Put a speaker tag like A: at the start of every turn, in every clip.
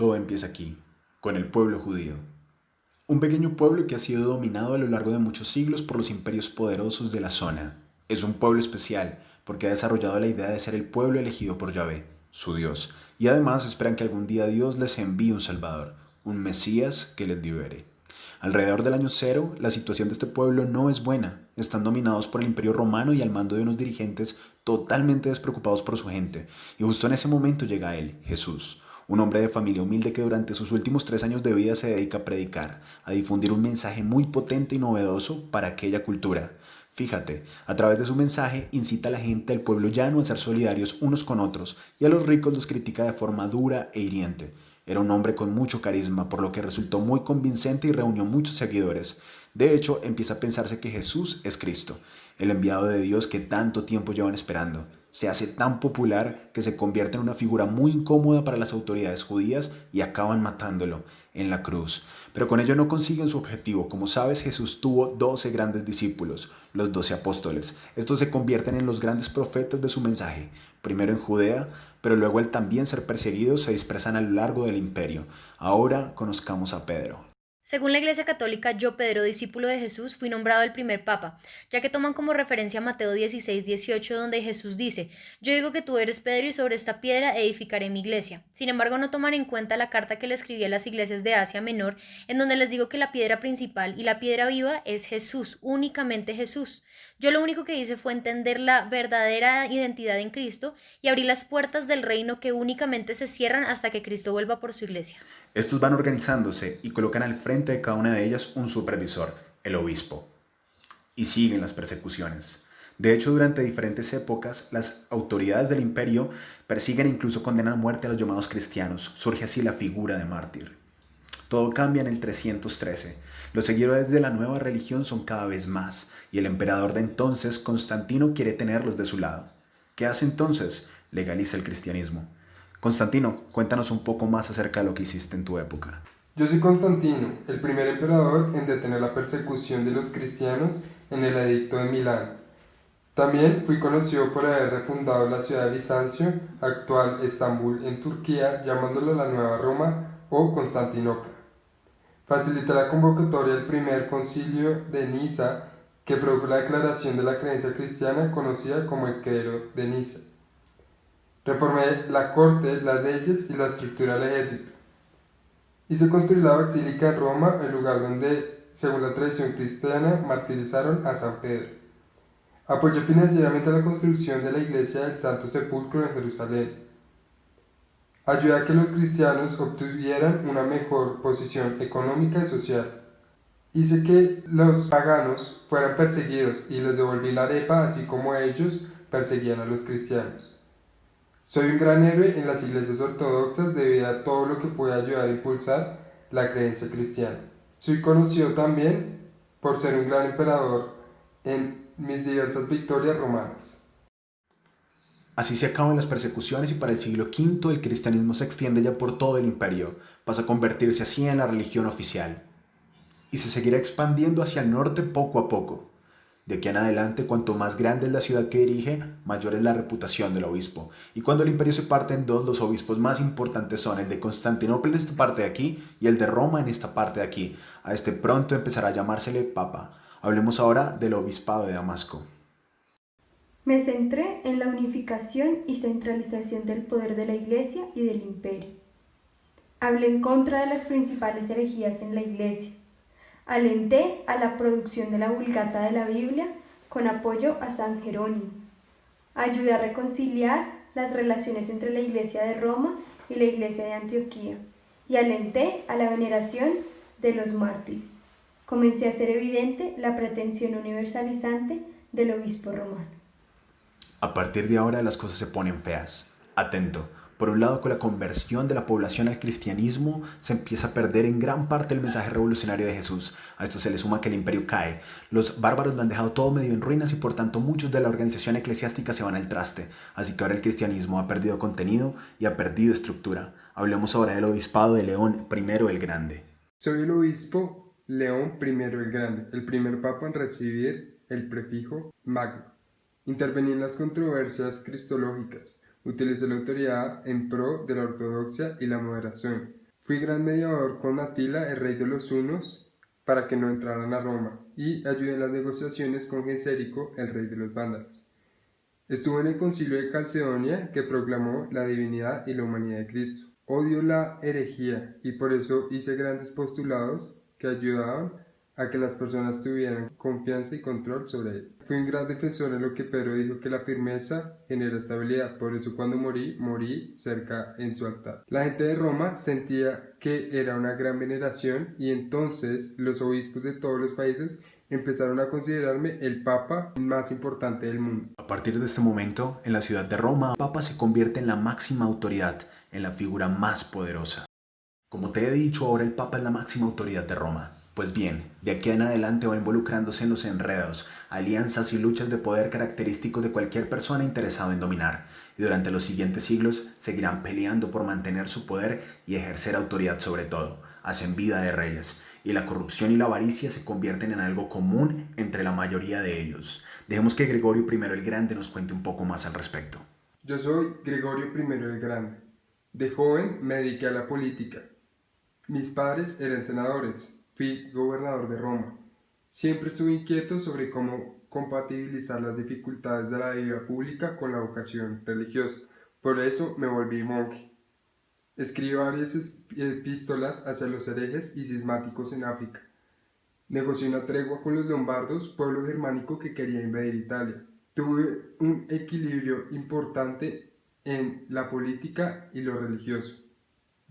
A: Todo empieza aquí, con el pueblo judío. Un pequeño pueblo que ha sido dominado a lo largo de muchos siglos por los imperios poderosos de la zona. Es un pueblo especial porque ha desarrollado la idea de ser el pueblo elegido por Yahvé, su Dios, y además esperan que algún día Dios les envíe un Salvador, un Mesías que les libere. Alrededor del año cero, la situación de este pueblo no es buena. Están dominados por el Imperio Romano y al mando de unos dirigentes totalmente despreocupados por su gente. Y justo en ese momento llega él, Jesús, un hombre de familia humilde que durante sus últimos 3 años de vida se dedica a predicar, a difundir un mensaje muy potente y novedoso para aquella cultura. Fíjate, a través de su mensaje incita a la gente del pueblo llano a ser solidarios unos con otros y a los ricos los critica de forma dura e hiriente. Era un hombre con mucho carisma, por lo que resultó muy convincente y reunió muchos seguidores. De hecho, empieza a pensarse que Jesús es Cristo, el enviado de Dios que tanto tiempo llevan esperando. Se hace tan popular que se convierte en una figura muy incómoda para las autoridades judías y acaban matándolo en la cruz. Pero con ello no consiguen su objetivo. Como sabes, Jesús tuvo 12 grandes discípulos, los 12 apóstoles. Estos se convierten en los grandes profetas de su mensaje, primero en Judea, pero luego al también ser perseguidos se dispersan a lo largo del imperio. Ahora conozcamos a Pedro.
B: Según la Iglesia Católica, yo, Pedro, discípulo de Jesús, fui nombrado el primer papa, ya que toman como referencia Mateo 16:18, donde Jesús dice: Yo digo que tú eres Pedro y sobre esta piedra edificaré mi iglesia. Sin embargo, no toman en cuenta la carta que le escribí a las iglesias de Asia Menor, en donde les digo que la piedra principal y la piedra viva es Jesús, únicamente Jesús. Yo lo único que hice fue entender la verdadera identidad en Cristo y abrir las puertas del reino que únicamente se cierran hasta que Cristo vuelva por su iglesia.
A: Estos van organizándose y colocan al frente de cada una de ellas un supervisor, el obispo, y siguen las persecuciones. De hecho, durante diferentes épocas, las autoridades del imperio persiguen e incluso condenan a muerte a los llamados cristianos. Surge así la figura de mártir. Todo cambia en el 313. Los seguidores de la nueva religión son cada vez más, y el emperador de entonces, Constantino, quiere tenerlos de su lado. ¿Qué hace entonces? Legaliza el cristianismo. Constantino, cuéntanos un poco más acerca de lo que hiciste en tu época.
C: Yo soy Constantino, el primer emperador en detener la persecución de los cristianos en el Edicto de Milán. También fui conocido por haber refundado la ciudad de Bizancio, actual Estambul en Turquía, llamándola la Nueva Roma o Constantinopla. Facilité la convocatoria del primer concilio de Niza, que produjo la declaración de la creencia cristiana conocida como el Credo de Niza. Reformé la corte, las leyes y la estructura del ejército. Hice construir la basílica en Roma, el lugar donde, según la tradición cristiana, martirizaron a San Pedro. Apoyó financieramente la construcción de la iglesia del Santo Sepulcro en Jerusalén. Ayudé a que los cristianos obtuvieran una mejor posición económica y social. Hice que los paganos fueran perseguidos y les devolví la arepa así como ellos perseguían a los cristianos. Soy un gran héroe en las iglesias ortodoxas debido a todo lo que pude ayudar a impulsar la creencia cristiana. Soy conocido también por ser un gran emperador en mis diversas victorias romanas.
A: Así se acaban las persecuciones y para el siglo V el cristianismo se extiende ya por todo el imperio, pasa a convertirse así en la religión oficial y se seguirá expandiendo hacia el norte poco a poco. De aquí en adelante, cuanto más grande es la ciudad que dirige, mayor es la reputación del obispo. Y cuando el imperio se parte en dos, los obispos más importantes son el de Constantinopla en esta parte de aquí y el de Roma en esta parte de aquí. A este pronto empezará a llamársele papa. Hablemos ahora del obispado de Damasco.
D: Me centré en la unificación y centralización del poder de la Iglesia y del imperio. Hablé en contra de las principales herejías en la Iglesia. Alenté a la producción de la Vulgata de la Biblia con apoyo a San Jerónimo. Ayudé a reconciliar las relaciones entre la Iglesia de Roma y la Iglesia de Antioquía y alenté a la veneración de los mártires. Comencé a hacer evidente la pretensión universalizante del obispo romano.
A: A partir de ahora las cosas se ponen feas. Atento. Por un lado, con la conversión de la población al cristianismo, se empieza a perder en gran parte el mensaje revolucionario de Jesús. A esto se le suma que el imperio cae. Los bárbaros lo han dejado todo medio en ruinas y por tanto muchos de la organización eclesiástica se van al traste. Así que ahora el cristianismo ha perdido contenido y ha perdido estructura. Hablemos ahora del obispado de León I el Grande.
C: Soy el obispo León I el Grande, el primer papa en recibir el prefijo magno. Intervení en las controversias cristológicas. Utilicé la autoridad en pro de la ortodoxia y la moderación. Fui gran mediador con Atila, el rey de los hunos, para que no entraran a Roma, y ayudé en las negociaciones con Gensérico, el rey de los vándalos. Estuve en el concilio de Calcedonia, que proclamó la divinidad y la humanidad de Cristo. Odio la herejía, y por eso hice grandes postulados que ayudaban a que las personas tuvieran confianza y control sobre él. Fui un gran defensor en lo que Pedro dijo que la firmeza genera estabilidad, por eso cuando morí cerca en su altar. La gente de Roma sentía que era una gran veneración y entonces los obispos de todos los países empezaron a considerarme el papa más importante del mundo.
A: A partir de este momento, en la ciudad de Roma, el papa se convierte en la máxima autoridad, en la figura más poderosa. Como te he dicho, ahora el papa es la máxima autoridad de Roma. Pues bien, de aquí en adelante va involucrándose en los enredos, alianzas y luchas de poder característicos de cualquier persona interesada en dominar, y durante los siguientes siglos seguirán peleando por mantener su poder y ejercer autoridad sobre todo. Hacen vida de reyes, y la corrupción y la avaricia se convierten en algo común entre la mayoría de ellos. Dejemos que Gregorio I el Grande nos cuente un poco más al respecto.
C: Yo soy Gregorio I el Grande. De joven me dediqué a la política. Mis padres eran senadores. Fui gobernador de Roma. Siempre estuve inquieto sobre cómo compatibilizar las dificultades de la vida pública con la vocación religiosa. Por eso me volví monje. Escribí varias epístolas hacia los herejes y cismáticos en África. Negocié una tregua con los lombardos, pueblo germánico que quería invadir Italia. Tuve un equilibrio importante en la política y lo religioso,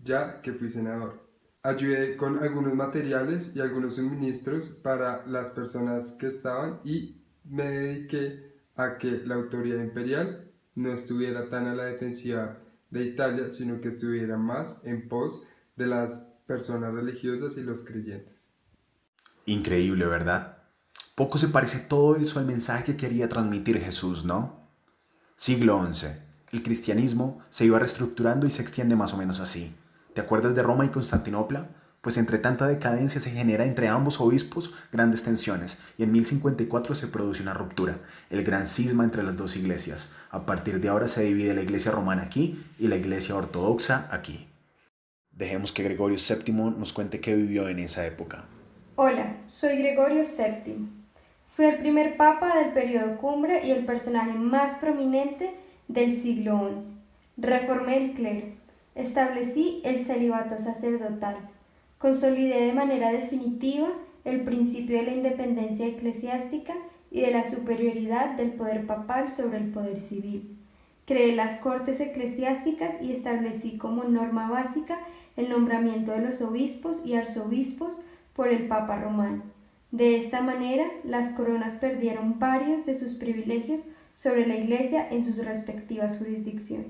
C: ya que fui senador. Ayudé con algunos materiales y algunos suministros para las personas que estaban y me dediqué a que la autoridad imperial no estuviera tan a la defensiva de Italia, sino que estuviera más en pos de las personas religiosas y los creyentes.
A: Increíble, ¿verdad? Poco se parece todo eso al mensaje que quería transmitir Jesús, ¿no? Siglo XI. El cristianismo se iba reestructurando y se extiende más o menos así. ¿Te acuerdas de Roma y Constantinopla? Pues entre tanta decadencia se genera entre ambos obispos grandes tensiones y en 1054 se produce una ruptura, el gran cisma entre las dos iglesias. A partir de ahora se divide la iglesia romana aquí y la iglesia ortodoxa aquí. Dejemos que Gregorio VII nos cuente qué vivió en esa época.
D: Hola, soy Gregorio VII. Fui el primer papa del periodo cumbre y el personaje más prominente del siglo XI. Reformé el clero. Establecí el celibato sacerdotal. Consolidé de manera definitiva el principio de la independencia eclesiástica y de la superioridad del poder papal sobre el poder civil. Creé las cortes eclesiásticas y establecí como norma básica el nombramiento de los obispos y arzobispos por el Papa romano. De esta manera, las coronas perdieron varios de sus privilegios sobre la Iglesia en sus respectivas jurisdicciones.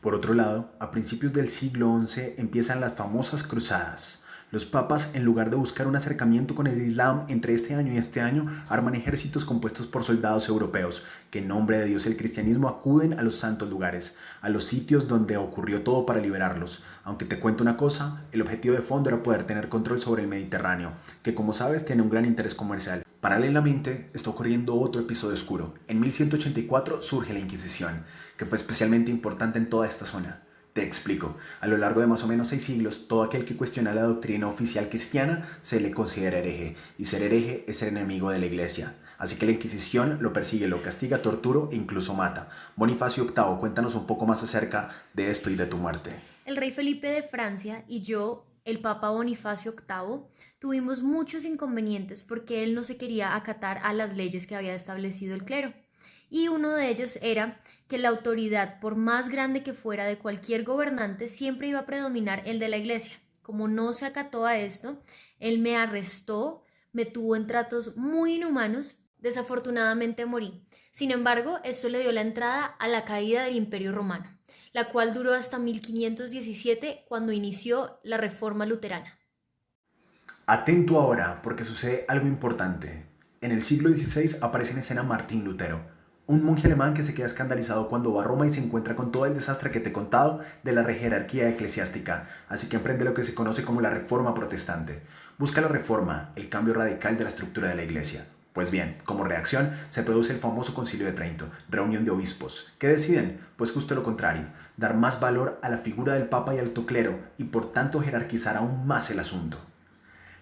A: Por otro lado, a principios del siglo XI empiezan las famosas cruzadas. Los papas, en lugar de buscar un acercamiento con el Islam entre este año y este año, arman ejércitos compuestos por soldados europeos que en nombre de Dios y el cristianismo acuden a los santos lugares, a los sitios donde ocurrió todo para liberarlos. Aunque te cuento una cosa, el objetivo de fondo era poder tener control sobre el Mediterráneo, que como sabes tiene un gran interés comercial. Paralelamente, está ocurriendo otro episodio oscuro. En 1184 surge la Inquisición, que fue especialmente importante en toda esta zona. Te explico. A lo largo de más o menos 6 siglos, todo aquel que cuestiona la doctrina oficial cristiana se le considera hereje, y ser hereje es ser enemigo de la Iglesia. Así que la Inquisición lo persigue, lo castiga, tortura e incluso mata. Bonifacio VIII, cuéntanos un poco más acerca de esto y de tu muerte.
B: El rey Felipe de Francia y yo, el Papa Bonifacio VIII, tuvimos muchos inconvenientes porque él no se quería acatar a las leyes que había establecido el clero. Y uno de ellos era que la autoridad, por más grande que fuera de cualquier gobernante, siempre iba a predominar el de la Iglesia. Como no se acató a esto, él me arrestó, me tuvo en tratos muy inhumanos, desafortunadamente morí. Sin embargo, esto le dio la entrada a la caída del Imperio Romano, la cual duró hasta 1517, cuando inició la Reforma Luterana.
A: Atento ahora, porque sucede algo importante. En el siglo XVI aparece en escena Martín Lutero, un monje alemán que se queda escandalizado cuando va a Roma y se encuentra con todo el desastre que te he contado de la jerarquía eclesiástica, así que emprende lo que se conoce como la Reforma Protestante. Busca la reforma, el cambio radical de la estructura de la Iglesia. Pues bien, como reacción se produce el famoso Concilio de Trento, reunión de obispos. ¿Qué deciden? Pues justo lo contrario, dar más valor a la figura del Papa y alto clero y por tanto jerarquizar aún más el asunto.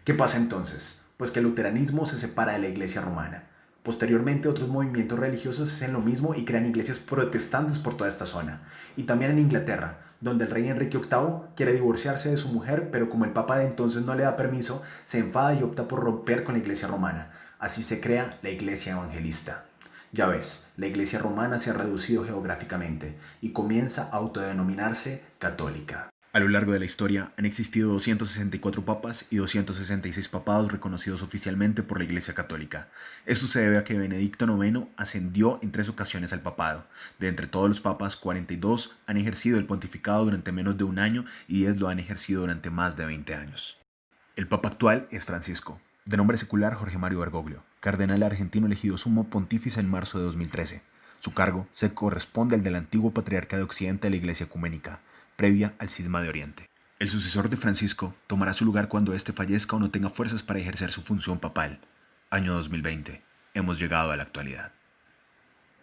A: ¿Qué pasa entonces? Pues que el luteranismo se separa de la Iglesia romana. Posteriormente otros movimientos religiosos hacen lo mismo y crean iglesias protestantes por toda esta zona. Y también en Inglaterra, donde el rey Enrique VIII quiere divorciarse de su mujer, pero como el Papa de entonces no le da permiso, se enfada y opta por romper con la Iglesia romana. Así se crea la Iglesia Evangelista. Ya ves, la Iglesia romana se ha reducido geográficamente y comienza a autodenominarse católica. A lo largo de la historia han existido 264 papas y 266 papados reconocidos oficialmente por la Iglesia Católica. Esto se debe a que Benedicto IX ascendió en 3 ocasiones al papado. De entre todos los papas, 42 han ejercido el pontificado durante menos de un año y 10 lo han ejercido durante más de 20 años. El papa actual es Francisco, de nombre secular Jorge Mario Bergoglio, cardenal argentino elegido sumo pontífice en marzo de 2013. Su cargo se corresponde al del antiguo patriarca de Occidente de la Iglesia Ecuménica, previa al cisma de Oriente. El sucesor de Francisco tomará su lugar cuando éste fallezca o no tenga fuerzas para ejercer su función papal. Año 2020. Hemos llegado a la actualidad.